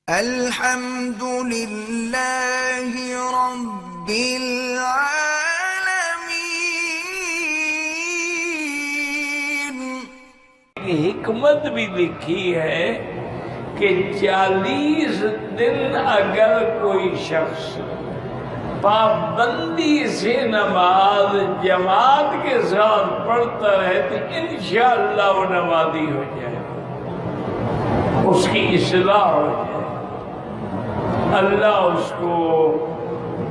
الحمد للہ رب العالمین۔ حکمت بھی لکھی ہے کہ 40 دن اگر کوئی شخص پابندی سے نماز جماعت کے ساتھ پڑھتا رہے تو انشاءاللہ وہ نمازی ہو جائے، اس کی اصلاح ہو جائے، اللہ اس کو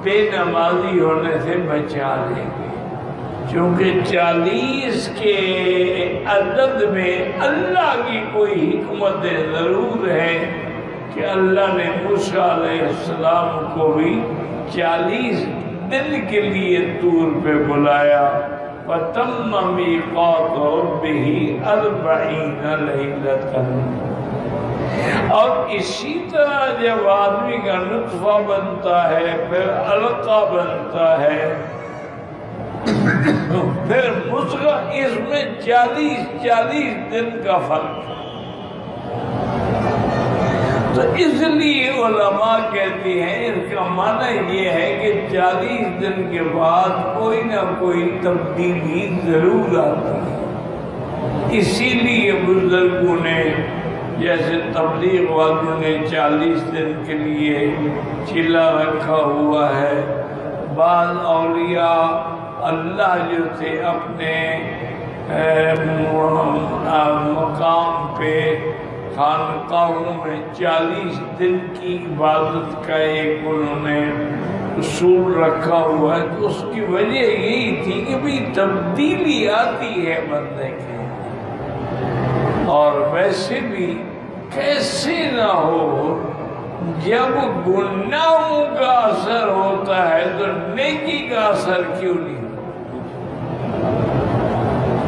بے نمازی ہونے سے بچا لیں گے، چونکہ 40 کے عدد میں اللہ کی کوئی حکمت ضرور ہے کہ اللہ نے موسیٰ علیہ السلام کو بھی 40 دن کے لیے طور پہ بلایا، وَتَمَّ مِيقَاتُ رَبِّهِ 40 لَيْلَةً۔ اور اسی طرح جب آدمی کا نطفہ بنتا ہے، پھر علقہ بنتا ہے، پھر مضغہ، اس میں 40 دن کا فرق ہے۔ تو اس لیے علماء کہتے ہیں اس کا معنی یہ ہے کہ 40 دن کے بعد کوئی نہ کوئی تبدیلی ضرور آتی ہے۔ اسی لیے بزرگوں نے، جیسے تبلیغ والوں نے 40 دن کے لیے چلا رکھا ہوا ہے، بعض اولیاء اللہ جو تھے اپنے مقام پہ خانقاہوں میں 40 دن کی عبادت کا ایک انہوں نے اصول رکھا ہوا ہے، تو اس کی وجہ یہی تھی کہ بھی تبدیلی آتی ہے بندے کے، اور ویسے بھی کیسے نہ ہو، جب گناہوں کا اثر ہوتا ہے تو نیکی کا اثر کیوں نہیں؟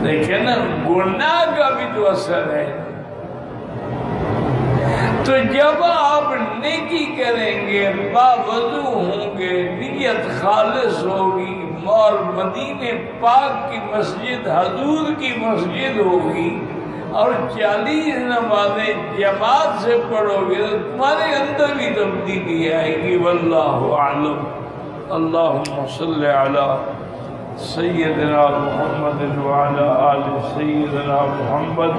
دیکھیں نا، گناہ کا بھی تو اثر ہے، تو جب آپ نیکی کریں گے، باوضو ہوں گے، نیت خالص ہوگی، اور مدینے پاک کی مسجد حضور کی مسجد ہوگی، اور 40 نمازیں جماعت سے پڑھو گے تو تمہارے اندر بھی تبدیلی آئے گی۔ واللہ اعلم۔ اللہم صلی علی سیدنا محمد وعلی آل سیدنا محمد۔